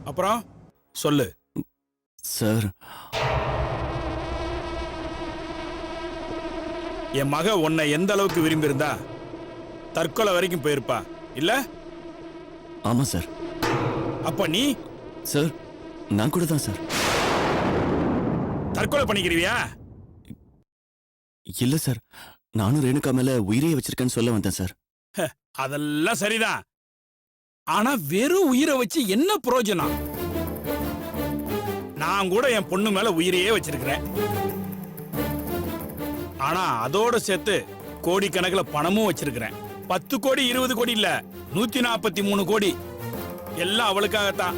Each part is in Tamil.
அப்புறம் சொல்லு சார். என் மக உன்னை எந்த அளவுக்கு விரும்பி இருந்தா தற்கொலை வரைக்கும் போயிருப்பா இல்ல? ஆமா சார். அப்ப நீ சார் நான் கூட தான் சார். தற்கொலை பண்ணிக்கிறியா? இல்ல சார், நானும் ரேணுகா மேல உயிரையே வச்சிருக்கேன்னு சொல்ல வந்தேன் சார். அதெல்லாம் சரிதான். ஆனா வெறும் உயிரை வச்சு என்ன பிரயோஜனம்? நான் கூட என் பொண்ணு மேல உயிரையே வச்சிருக்கிறேன். ஆனா அதோட சேர்த்து கோடிக்கணக்கில் பணமும் வச்சிருக்கிறேன். 10 கோடி 20 கோடி இல்ல, 143 கோடி. எல்லாம் அவளுக்காகத்தான்.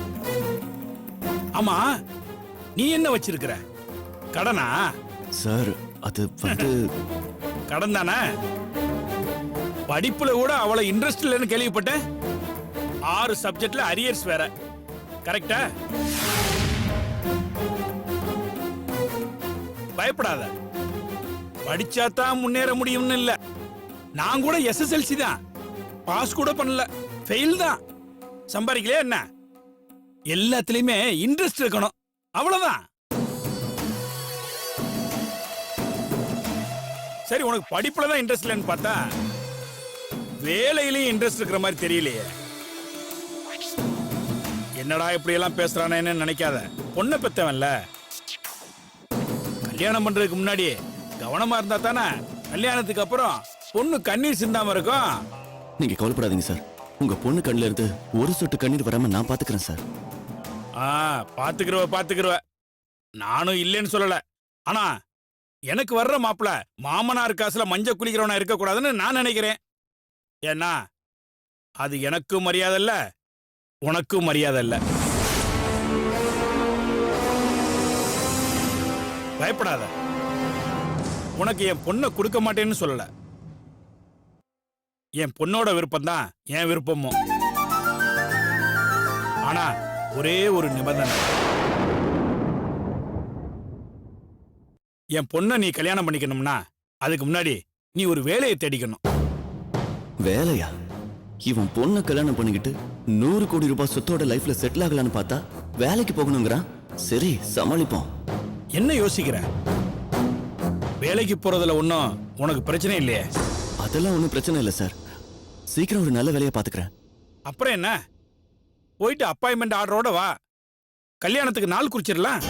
ஆமா, நீ என்ன வச்சிருக்கிற? கடனா? சார் அது வந்து கடன் தானே. படிப்புல கூட அவளை இன்ட்ரெஸ்ட் இல்லைன்னு கேள்விப்பட்டேன். 6 சப்ஜெக்ட்ல அரியர்ஸ் வேற. கரெக்டா? பயப்படாத, படிச்சாதான் முன்னேற முடியும்னு இல்ல. நான் கூட SSLC தான், பாஸ் கூட பண்ணல, ஃபெயில் தான். சம்பாதிக்கலையா என்ன? எல்லாத்துலயுமே இன்ட்ரெஸ்ட் இருக்கணும், அவ்வளவுதான். சரி, உனக்கு படிப்புல தான் இன்ட்ரெஸ்ட் இல்லைன்னு பார்த்தா வேலையிலயும் இன்ட்ரெஸ்ட் இருக்கிற மாதிரி தெரியலையே. என்னடா இப்படி எல்லாம் பேசுறானேன்னு நினைக்காத. பொண்ணை பெத்தவன்ல, கல்யாணம் பண்றதுக்கு முன்னாடி கவனமா இருந்தா தானே கல்யாணத்துக்கு அப்புறம் பொண்ணு கண்ணீர் சிந்தாம இருக்கும். நீங்க கவலைப்படாதீங்க சார். உங்க பொண்ணு கண்ணுல இருந்து ஒரு சொட்டு கண்ணீர் வராம நான் பாத்துக்கிறேன் சார். பாத்துக்கிறவ நானும் இல்லைன்னு சொல்லல. ஆனா எனக்கு வர்ற மாப்பிள மாமனார் காசுல மஞ்சள் குளிக்கிறவனா இருக்க கூடாதுன்னு நான் நினைக்கிறேன். ஏன்னா அது எனக்கும் மரியாதை இல்ல, உனக்கும் மரியாதை இல்ல. பயப்படாத, உனக்கு என் பொண்ணை கொடுக்க மாட்டேன்னு சொல்லல. என் பொண்ணோட விருப்பம் தான் என் விருப்பமும். ஆனா ஒரே ஒரு நிபந்தனை. என் பொண்ணை நீ கல்யாணம் பண்ணிக்கணும்னா அதுக்கு முன்னாடி நீ ஒரு வேலையை தேடிக்கணும். வேலையா? இவன் பொண்ணை கல்யாணம் பண்ணிக்கிட்டு 100 கோடி ரூபாய் சொத்தோட லைஃப்ல செட்டில் ஆகலான்னு பார்த்தா வேலைக்கு போகணுங்கிறான். சரி, சமாளிப்போம். என்ன யோசிக்கிற? வேலைக்கு போறதுல ஒன்னும் உனக்கு பிரச்சனை இல்லையே? அதெல்லாம் ஒன்றும் பிரச்சனை இல்லை சார். சீக்கிரம் ஒரு நல்ல வேலையை பார்த்துக்கிறேன். அப்புறம் என்ன, போயிட்டு அப்பாயின்மெண்ட் ஆர்டரோட வா, கல்யாணத்துக்கு நாள் குறிச்சிடலாம்.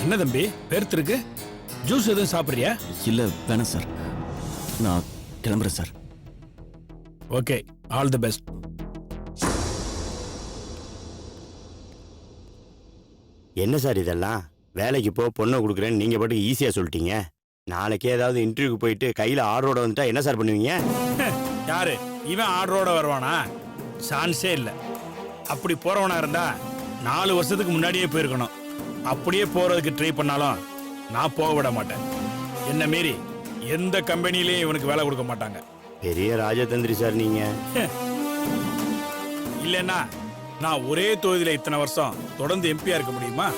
என்ன தம்பி பேர்த்திருக்கு? ஜூஸ் எதுவும் சாப்பிடுறியா? இல்ல வேணாம் சார், நான் கிளம்புறேன் sir. Okay, all the best. என்ன சார் இதெல்லாம்? வேலைக்கு போ, பொண்ணை கொடுக்குறேன்னு நீங்கள் பாட்டுக்கு ஈஸியாக சொல்லிட்டீங்க. நாளைக்கு ஏதாவது இன்டர்வியூக்கு போயிட்டு கையில் ஆர்டரோட வந்துட்டா என்ன சார் பண்ணுவீங்க? யாரு இவன் ஆர்டரோட வருவானா? சான்ஸே இல்லை. அப்படி போறவனா இருந்தா 4 வருஷத்துக்கு முன்னாடியே போயிருக்கணும். அப்படியே போறதுக்கு ட்ரை பண்ணாலும் நான் போக விட மாட்டேன். என்ன மீறி எந்த கம்பெனிலையும் இவனுக்கு வேலை கொடுக்க மாட்டாங்க. பெரிய ராஜதந்திரி சார் நீங்க. இல்லைன்னா நான் ஒரே தொகுதியில இத்தனை வருஷம் தொடர்ந்து எம்பியா இருக்க முடியுமா?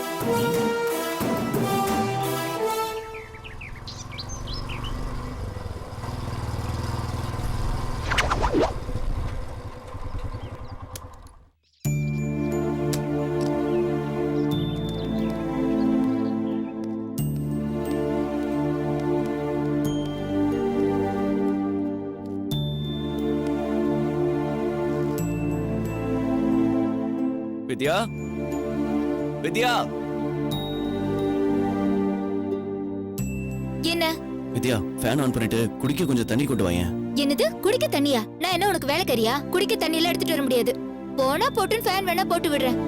வித்யா, வித்யா, என்ன? வித்யா, ஃபேன் ஆன் பண்ணிட்டு குடிக்க கொஞ்சம் தண்ணி கொண்டு வாங்க. என்னது குடிக்க தண்ணியா? நான் என்ன உனக்கு வேலைக்காரியா? குடிக்க தண்ணி எல்லாம் எடுத்துட்டு வர முடியாது. போனா போட்டுன்னு ஃபேன் வேணா போட்டு விடுறேன்.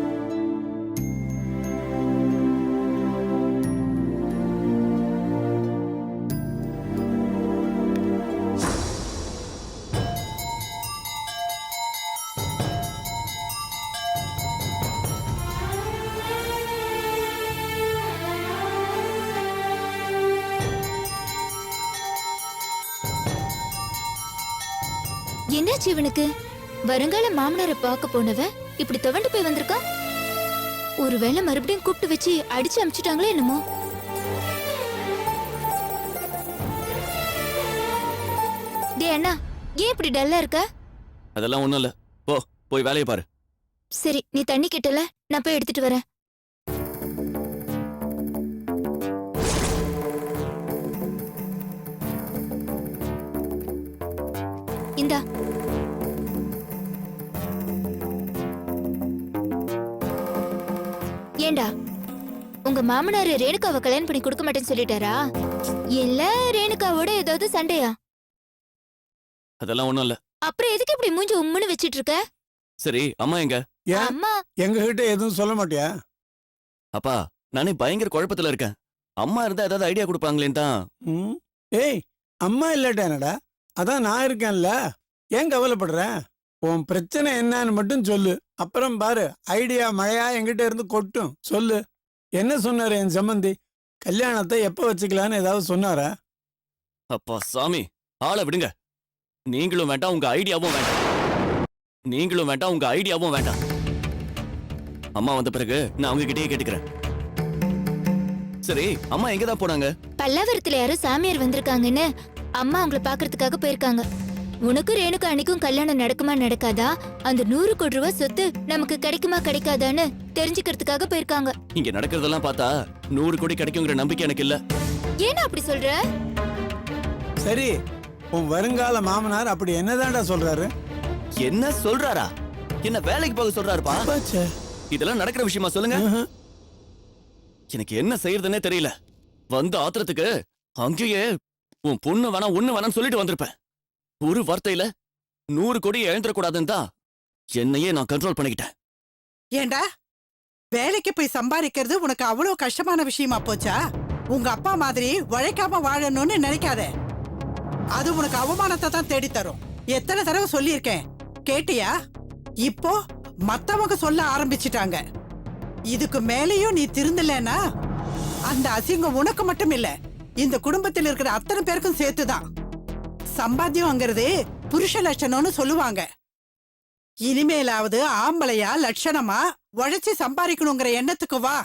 என்னாச்சு இவனுக்கு? வருங்கால மாமனாரை பார்க்க போனவ இப்படி துவண்டு போய் வந்திருக்கா. ஒருவேளை மறுபடியும் கூப்பிட்டு வச்சு அடிச்சு அமிச்சிட்டாங்களே என்னமோ. அண்ணா, ஏன் இப்படி டல்லா இருக்க? அதெல்லாம் ஒண்ணும் இல்ல. போய் வேலையை பாரு. சரி, நீ தண்ணி கேட்டல, நான் போய் எடுத்துட்டு வரேன். இந்தா. ஏண்டா, உங்க மாமனாரு ரேணுகாவை கல்யாணம் பண்ணி கொடுக்க மாட்டேன்னு சொல்லிட்டாரா? இல்ல ரேணுகாவோட ஏதாவது சண்டையா? அதெல்லாம் ஒண்ணும் இல்ல. அப்புறம் எதுக்கு இப்படி மூஞ்சி உம்முன்னு வச்சிட்டு இருக்க? சரி, அம்மா எங்க? ஏன் அம்மா எங்க கிட்ட எதுவும் சொல்ல மாட்டியா? அப்பா, நானே பயங்கர குழப்பத்துல இருக்கேன். அம்மா இருந்தா ஏதாவது ஐடியா கொடுப்பாங்களேன்னு தான். ம்? ஏய், அம்மா இல்லாட்டானடா, அதான் நான் இருக்கேன்ல. ஏன் கவலைப்படுற? உன் பிரச்சனை என்னன்னு மட்டும் சொல்லு. அப்புறம் பாரு, ஐடியா மழையா என்கிட்ட இருந்து கொட்டும். சொல்லு, என்ன சொன்னாரு என் சம்பந்தி? கல்யாணத்தை எப்ப வச்சுக்கலான்னு ஏதாவது சொன்னாரா? அப்பா சாமி, ஆளை விடுங்க. நீங்களும் வேண்டாம், உங்க ஐடியாவும் வேண்டாம். நீங்களும் வேண்டாம், உங்க ஐடியாவும் வேண்டாம். அம்மா வந்த பிறகு நான் அவங்க கிட்டயே கேட்டுக்கிறேன். சரி, அம்மா எங்க தான் போனாங்க? பல்லாவரத்துல யாரோ சாமியார் வந்திருக்காங்கன்னு அம்மா அவங்கள பாக்குறதுக்காக போயிருக்காங்க. உனக்கு ரேணுகா அன்னைக்கும் கல்யாணம் நடக்குமா நடக்காதா, அந்த 100 கோடி ரூபாய் சொத்து நமக்கு கிடைக்குமா கிடைக்காதான்னு தெரிஞ்சுக்கிறதுக்காக போயிருக்காங்க. இங்க நடக்கிறதெல்லாம் பார்த்தா 100 கோடி கிடைக்குங்கிற நம்பிக்கை எனக்கு இல்ல. ஏன்னா அப்படி சொல்ற? சரி, உன் வருங்கால மாமனார் அப்படி என்னதான்டா சொல்றாரு? என்ன சொல்றாரா? என்ன வேலைக்கு போக சொல்றாருப்பா? பாச்சே. இதெல்லாம் நடக்கிற விஷயமா சொல்லுங்க. எனக்கு என்ன செய்யறதுன்னே தெரியல. வந்த ஆத்திரத்துக்கு அங்கேயே உன் பொண்ணு வேணா ஒண்ணு வேணாம்னு சொல்லிட்டு வந்திருப்பேன். ஒரு வார்த்தையில 100 கோடி இழந்துடக்கூடாதுன்னு தான் என்னையே நான் கண்ட்ரோல் பண்ணிக்கிட்டேன். ஏண்டா, வேலைக்கு போய் சம்பாதிக்கிறது உனக்கு அவ்வளவு கஷ்டமான விஷயமா போச்சா? உங்க அப்பா மாதிரி உழைக்காம வாழணும்னு நினைக்காத. அது உனக்கு அவமானத்தை தான் தேடி தரும். எத்தனை தடவை சொல்லியிருக்கேன், கேட்டியா? இப்போ மத்தவங்க சொல்ல ஆரம்பிச்சிட்டாங்க. இதுக்கு மேலேயும் நீ திருந்தலன்னா அந்த அசிங்கம் உனக்கு மட்டும் இல்ல, இந்த குடும்பத்தில் இருக்கிற அத்தனை பேருக்கும் சேர்த்துதான். சம்பாத்தியம்ங்கிறது புருஷ லட்சணம்னு சொல்லுவாங்க. இனிமேலாவது ஆம்பளையா லட்சணமா உழைச்சி சம்பாதிக்கணுங்கிற எண்ணத்துக்கு வா.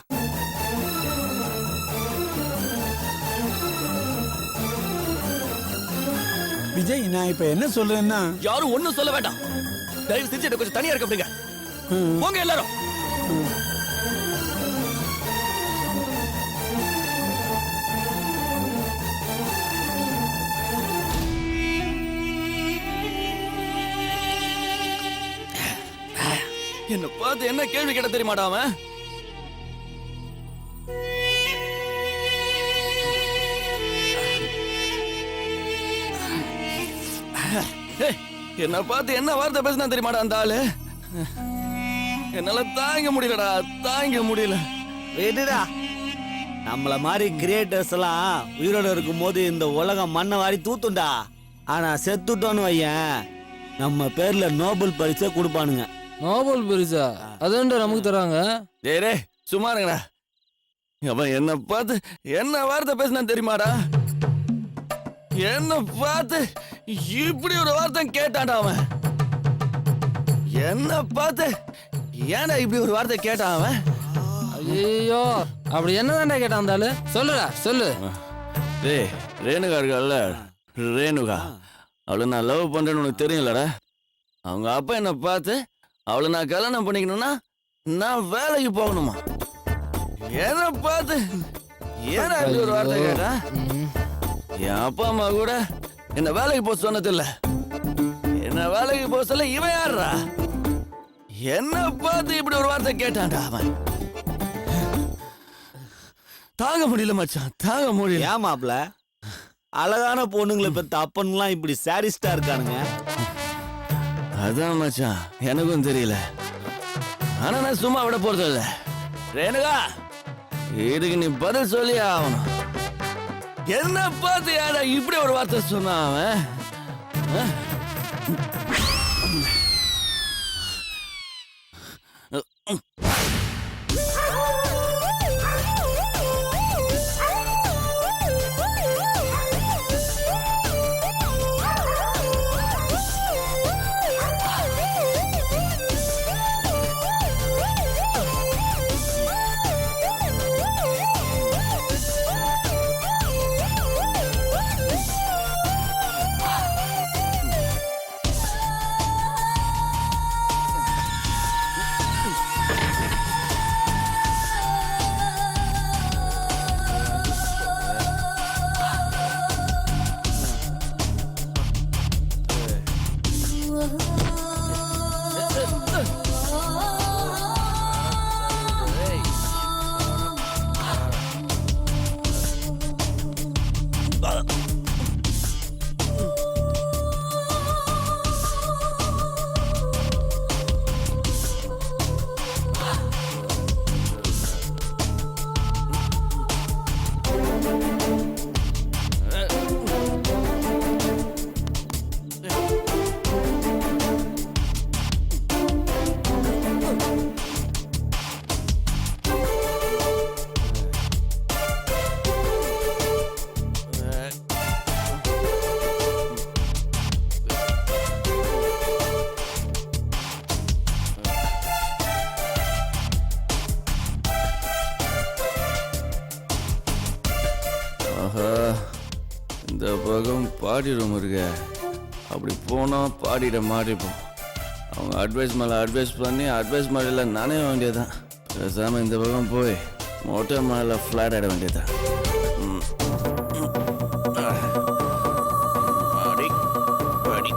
விஜய், நான் இப்ப என்ன சொல்றேன்னா, யாரும் ஒண்ணும் சொல்ல வேண்டாம். தயவு செஞ்சு என்ன கொஞ்சம் தனியா இருக்க விடுங்க. போங்க எல்லாரும். என்ன பார்த்து என்ன கேள்வி கேட்ட தெரியுமாடா அவன்? என்ன பார்த்து என்ன வார்த்தை பேசினா தெரியுமாடா அந்த ஆளு? என்னால தாங்க முடியலடா, தாங்க முடியல. விடுடா, நம்மள மாதிரி கிரியேட்டர்ஸ் எல்லாம் உயிரோட இருக்கும் போது இந்த உலகம் மண்ணை வாரி தூத்துண்டா. ஆனா செத்துட்டோன்னு வையன், நம்ம பேர்ல நோபல் பரிசே கொடுப்பானுங்க. நோபல் பரிசா? அதான்டா நமக்கு தராங்க. டேரே சும்மா இருங்கடா. அவன் என்ன பார்த்து என்ன வார்த்தை பேசினா தெரியுமாடா? என்ன பார்த்து இப்படி ஒரு வார்த்தை கேட்டான்டா அவன். என்ன பார்த்து ஏன்டா இப்படி ஒரு வார்த்தை கேட்டான் அவன்? ஐயோ, அப்படி என்னதான்டா கேட்டான் அந்த ஆளு? சொல்லுடா சொல்லு. டேய், ரேணுகா இருக்காள்ல, ரேணுகா, அவளை நான் லவ் பண்றேன்னு உனக்கு தெரியும்லடா. அவங்க அப்பா என்ன பார்த்து அவளை நான் கல்யாணம் பண்ணிக்கணும்னா நான் வேலைக்கு போகணுமா? என்ன பார்த்து ஏன்னா இப்படி ஒரு வார்த்தை கேட்டா? என் அப்பா அம்மா கூட என்ன வேலைக்கு போக சொன்னது இல்ல. என்ன வேலைக்கு போக சொல்ல இவன் யாருடா? என்ன பார்த்து இப்படி ஒரு வார்த்தை கேட்டான்டா அவன். தாங்க முடியல மச்சான், தாங்க முடியல. ஏன் மாப்ள, அழகான பொண்ணுங்களை பெத்த அப்பன்லாம் இப்படி சாரிஸ்டா இருக்கானுங்க? அதான் மச்சான், எனக்கும் தெரியல. ஆனா நான் சும்மா விட போறது இல்ல. ரேணுகா, இதுக்கு நீ பதில் சொல்லி ஆகணும். என்ன பார்த்து யாரா இப்படி ஒரு வார்த்தை சொன்னா அவன்? ஆஹா, இந்த பக்கம் பாடி ரூம் இருக்க, அப்படி போனால் பாடிட மாட்டிப்போம். அவங்க அட்வைஸ் மேலே அட்வைஸ் பண்ணி அட்வைஸ் மாதிரில நானே வேண்டியதான். பேசாமல் இந்த பக்கம் போய் மொட்டை மேலே ஃப்ளாட் ஆகிட வேண்டியதான். பாடி பாடி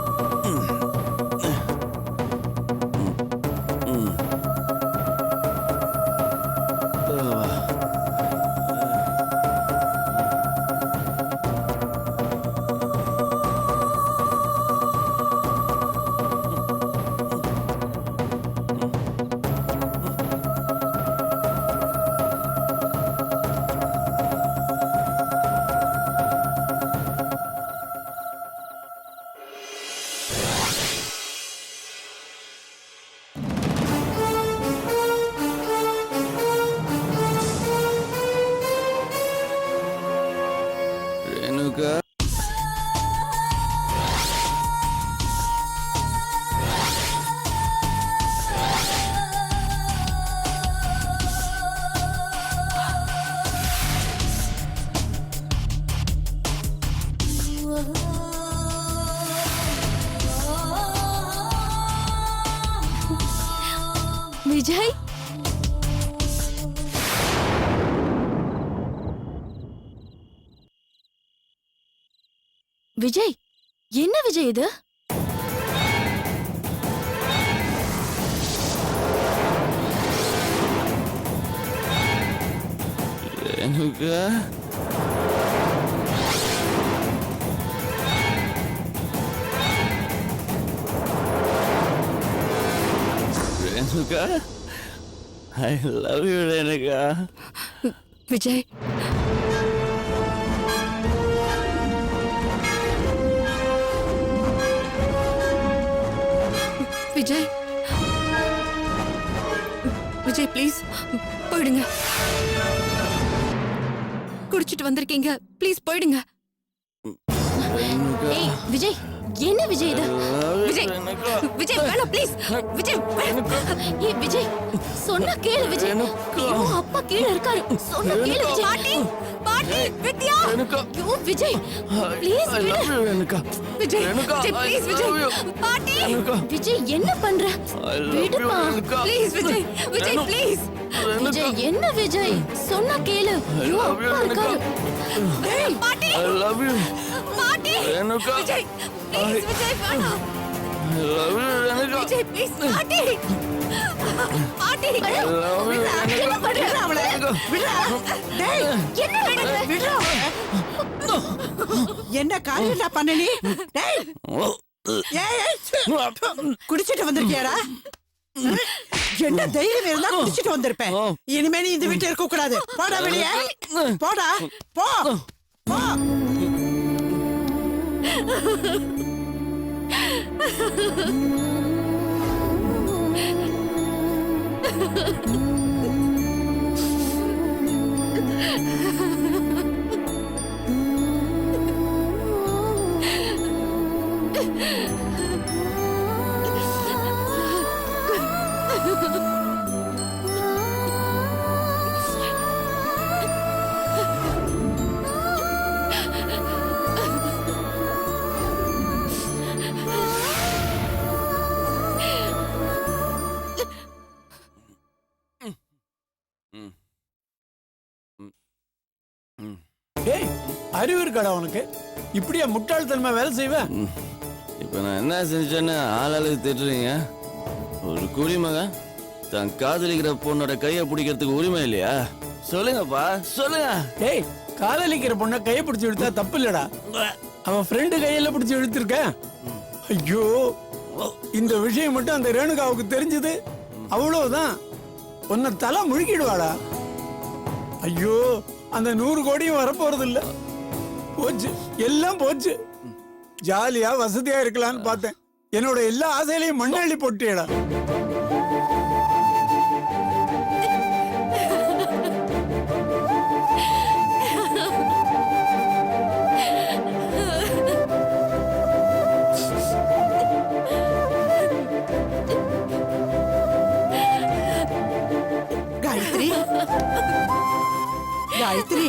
ரேணுகா, விஜய், விஜய், என்ன விஜய் இது? Renuka, Renuka, I love you Renuka. Vijay, Vijay, Vijay please போயிடுங்க. குடிச்சிட்டு வந்திருக்கீங்க, ப்ளீஸ் போயிடுங்க. ரேணுகா, ஏய் விஜய், என்ன விஜய் இது? விஜய், ரேணுகா, விஜய் வேணாம் ப்ளீஸ். விஜய் ஏய் விஜய், சொன்னா கேளு விஜய். ஐயோ அப்பா கீழ இருக்காரு, சொன்னா கேளு விஜய். பாட்டி, பாட்டி, வித்யா. ரேணுகா, ஐயோ Vijay please I love you Renuka. Vijay, Renuka, Vijay I please love Vijay. you. பாட்டி, ரேணுகா, விஜய் என்ன பண்ற? I love you விடுமா ரேணுகா. Please Vijay, Vijay Renu- please. ரேணுகா, விஜய் என்ன விஜய், சொன்னா கேளு. I ஐயோ love you அப்பா ரேணுகா. இருக்காரு. ஏய் பாட்டி, I love you. பாட்டி. ரேணுகா, விஜய் ப்ளீஸ் விஜய் வேணாம். I love you Renuka. Vijay please பாட்டி. பாட்டி I love you என்ன பண்ற அவளை? விடுறா. டேய், என்ன நடக்குது? விடுறா. என்ன காரியம்டா பண்ண நீ? டேய், ஏய், ஏய், சு. குடிச்சிட்டு வந்திருக்கியாடா? என்ன தைரியம் இருந்தா குடிச்சிட்டு வந்திருப்பேன். இனிமே நீ இந்த வீட்டுல இருக்க கூடாது. போடா வெளியே. போடா, போ, போ. ஏய், அறிவு இருக்காடா உனக்கு? இப்படியா முட்டாள்தனமா வேலை செய்வேன்? இப்போ நான் என்ன செஞ்சேன்னு ஆளாளுக்கு திட்டுறீங்க. ஒரு குடிமகன் தன் காதலிக்கிற பொண்ணோட கையை பிடிக்கிறதுக்கு உரிமை இல்லையா? சொல்லுங்கப்பா, சொல்லுங்க. ஏய், காதலிக்கிற பொண்ணை கையை பிடிச்சி இழுத்தா தப்பு இல்லடா. அவன் ஃப்ரெண்டு கையில பிடிச்சி இழுத்திருக்க. ஐயோ, இந்த விஷயம் மட்டும் அந்த ரேணுகாவுக்கு தெரிஞ்சது அவ்வளவுதான், உன்னை தலை முழுக்கிடுவாடா. ஐயோ, அந்த 100 கோடியும் வரப்போறது இல்ல. போச்சு, எல்லாம் போச்சு. ஜாலியா வசதியா இருக்கலாம்னு பார்த்தேன். என்னோட எல்லா ஆசையிலையும் மண்ணள்ளி போட்டியடா. காயத்ரி, காயத்ரி,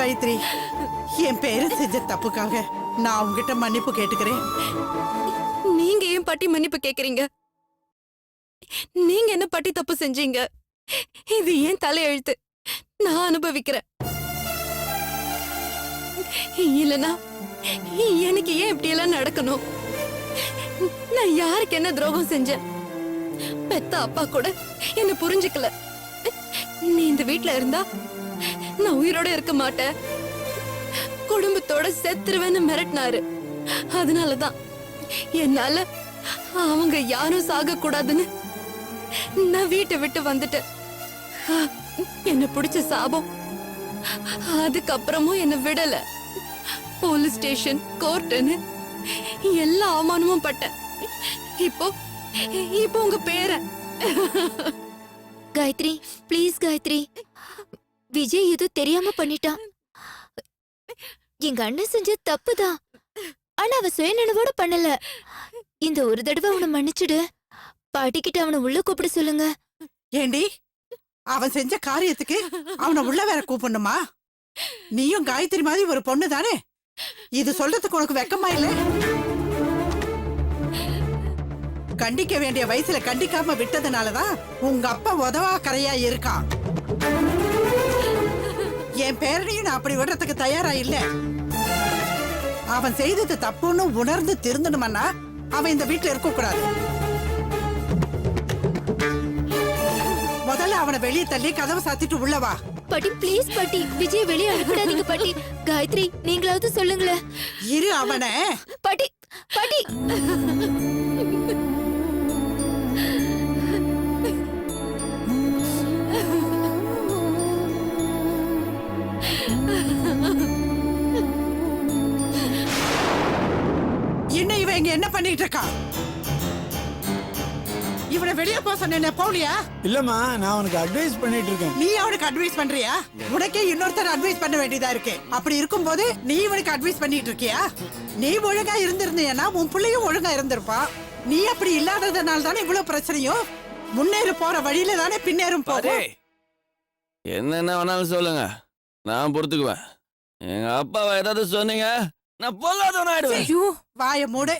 காயத்ரி, என் பேரு செஞ்ச தப்புக்காக நான் உங்ககிட்ட மன்னிப்பு கேட்டுக்கிறேன். நீங்க ஏன் பாட்டி மன்னிப்பு கேக்குறீங்க? நீங்க என்ன பாட்டி தப்பு செஞ்சீங்க? இது ஏன் தலையெழுத்து, நான் அனுபவிக்கிறேன். இல்லனா எனக்கு ஏன் இப்படி எல்லாம் நடக்கணும்? நான் யாருக்கு என்ன துரோகம் செஞ்சேன்? பெத்த அப்பா கூட என்ன புரிஞ்சுக்கல. நீ இந்த வீட்ல இருந்தா நான் உயிரோட இருக்க மாட்டேன், குடும்பத்தோட செத்துருவேன்னு மிரட்டினாரு. அதனாலதான் என்னால அவங்க யாரும் சாக கூடாதுன்னு நான் வீட்டை விட்டு வந்துட்டேன். என்ன பிடிச்ச சாபம். அதுக்கப்புறமும் என்ன விடல. போலீஸ் ஸ்டேஷன், கோர்ட்டுன்னு எல்லா அவமானமும் பட்டேன். இப்போ இப்போ உங்க பேரை காயத்ரி, ப்ளீஸ் காயத்ரி, விஜய் இது தெரியாம பண்ணிட்டான். எங்க அண்ணன் செஞ்ச தப்புதான், ஆனா அவ சுயநினைவோட பண்ணல. இந்த ஒரு தடவை அவனை மன்னிச்சுடு. பாட்டிக்கிட்ட அவனை உள்ள கூப்பிட சொல்லுங்க. ஏண்டி, அவன் செஞ்ச காரியத்துக்கு அவனை உள்ள வேற கூப்பிடணுமா? நீயும் காயத்ரி மாதிரி ஒரு பொண்ணு தானே? இது சொல்றதுக்கு உனக்கு வெக்கமா இல்ல? கண்டிக்க வேண்டிய வயசுல கண்டிக்காம விட்டதுனாலதான் உங்க அப்பா உதவா கரையா இருக்கான். என் பேரனையும் நான் அப்படி விடுறதுக்கு தயாரா இல்ல. அவன் செய்தது தப்புன்னு உணர்ந்து திருந்தணுமன்னா அவன் இந்த வீட்டுல இருக்க கூடாது. முதல்ல அவனை வெளியே தள்ளி கதவை சாத்திட்டு உள்ள வா. பாட்டி ப்ளீஸ் பாட்டி, விஜய் வெளியே அனுப்பிடாதீங்க பாட்டி. காயத்ரி, நீங்களாவது சொல்லுங்களேன். இரு அவனை. பாட்டி, பாட்டி. இன்னும் இவன் இங்க என்ன பண்ணிட்டு இருக்கான்? இவனை வெளியே போக சொன்ன போலியா? இல்லம்மா, நான் அவனுக்கு அட்வைஸ் பண்ணிட்டு இருக்கேன். நீ அவனுக்கு அட்வைஸ் பண்றியா? உனக்கே இன்னொருத்தர் அட்வைஸ் பண்ண வேண்டியதா இருக்கு. அப்படி இருக்கும்போது நீ இவனுக்கு அட்வைஸ் பண்ணிட்டு இருக்கியா? நீ ஒழுங்கா இருந்திருந்தேன்னா உன் பிள்ளையும் ஒழுங்கா இருந்திருப்பா. நீ அப்படி இல்லாததுனால தானே இவ்வளவு பிரச்சனையும். முன்னேறு போற வழியில தானே பின்னேறும் போகும். என்னென்ன வேணாலும் சொல்லுங்க, நான் பொறுத்துக்குவேன். எங்க அப்பாவை ஏதாவது சொன்னீங்க, நான் பொல்லாதவன் ஆயிடுவேன். வாய மூடு.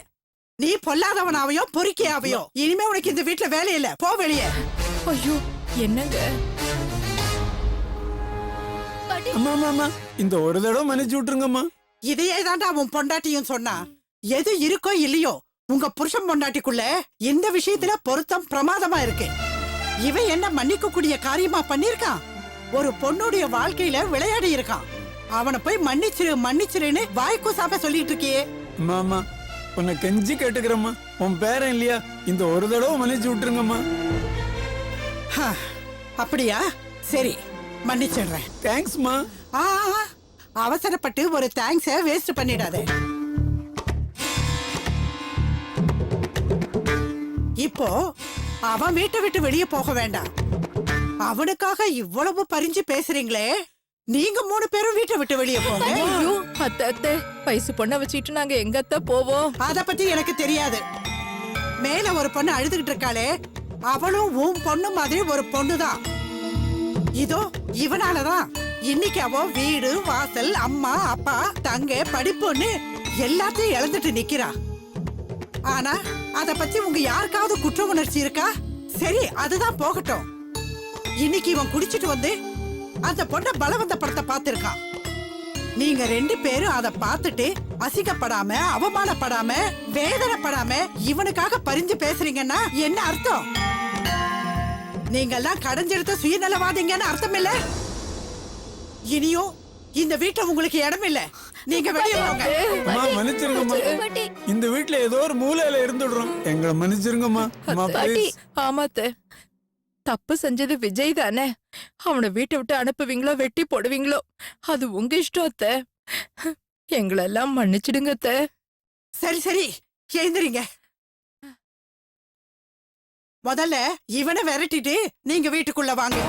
நீ பொல்லாதவனாவையோ பொறுக்கியாவையோ இனிமே உனக்கு இந்த வீட்டுல வேலை இல்ல. போ வெளியே. ஐயோ, என்னங்க? அம்மா அம்மா அம்மா, இந்த ஒரு தடவை மன்னிச்சு விட்டுருங்கம்மா. இதையே தாண்டா உன் பொண்டாட்டியும் சொன்னா. எது இருக்கோ இல்லையோ, உங்க புருஷன் பொண்டாட்டிக்குள்ள இந்த விஷயத்துல பொருத்தம் பிரமாதமா இருக்கு. இவன் என்ன மன்னிக்க கூடிய காரியமா பண்ணிருக்கான்? ஒரு பொண்ணுடைய வாழ்க்கையில விளையாடி இருக்கான். அவனை போய் மன்னிச்சிரு மன்னிச்சிருன்னு வாய்க்கூசாம சொல்லிட்டு இருக்கியே. அம்மா அம்மா, உன்னை கெஞ்சி கேட்டுக்கிறம்மா. உன் பேரன் இல்லையா, இந்த ஒரு தடவை மன்னிச்சு விட்டுருங்கம்மா. அப்படியா? சரி, மன்னிச்சிடுறேன். தேங்க்ஸ்மா. அவசரப்பட்டு ஒரு தேங்க்ஸ வேஸ்ட் பண்ணிடாதே. இப்போ அவன் வீட்டை விட்டு வெளியே போக வேண்டாம். அவனுக்காக இவ்வளவு பறிஞ்சு பேசுறீங்களே, நீங்க 3 பேரும் வீட்டை விட்டு வெளியே போங்க. ஐயோ, அத்தை அத்தை, வயசு பொண்ணை வச்சுட்டு நாங்க எங்க அத்தை போவோம்? அத பத்தி எனக்கு தெரியாது. மேல ஒரு பொண்ணு அழுதுகிட்டு இருக்காளே, அவளும் உன் பொண்ணு மாதிரி ஒரு பொண்ணுதான். இதோ இவனாலதான் இன்னைக்கு அவ வீடு வாசல், அம்மா அப்பா, தங்க, படிப்புன்னு எல்லாத்தையும் இழந்துட்டு நிக்கிறா. ஆனா அத பத்தி உங்க யாருக்காவது குற்ற உணர்ச்சி இருக்கா? சரி, அதுதான் போகட்டும். இன்னைக்கு இவன் குடிச்சிட்டு வந்து அந்த பொண்ண பலவந்தப்படுத்த பார்த்திருக்கான். நீங்க 2 பேரும் அதை பார்த்துட்டு அசிங்கப்படாம, அவமானப்படாம, வேதனைப்படாம இவனுக்காக பரிஞ்சு பேசுறீங்கன்னா என்ன அர்த்தம்? நீங்க எல்லாம் கடைஞ்செடுத்த சுயநலவாதிங்கன்னு அர்த்தம் இல்ல. இனியும் இந்த வீட்டுல உங்களுக்கு இடம் இல்ல. நீங்க வெளியே போங்க. அம்மா மன்னிச்சிருங்கம்மா. இந்த வீட்டுல ஏதோ ஒரு மூலையில இருந்துடுறோம். எங்களை மன்னிச்சிருங்கம்மா. அம்மா ப்ளீஸ். ஆமாத்த, தப்பு செஞ்சது விஜய் தானே. அவனை வீட்டை விட்டு அனுப்புவீங்களோ வெட்டி போடுவீங்களோ அது உங்க இஷ்டம் அத்தை. எங்களெல்லாம் மன்னிச்சிடுங்க அத்தை. சரி சரி, எழுந்திரிங்க. முதல்ல இவனை விரட்டிட்டு நீங்க வீட்டுக்குள்ள வாங்க.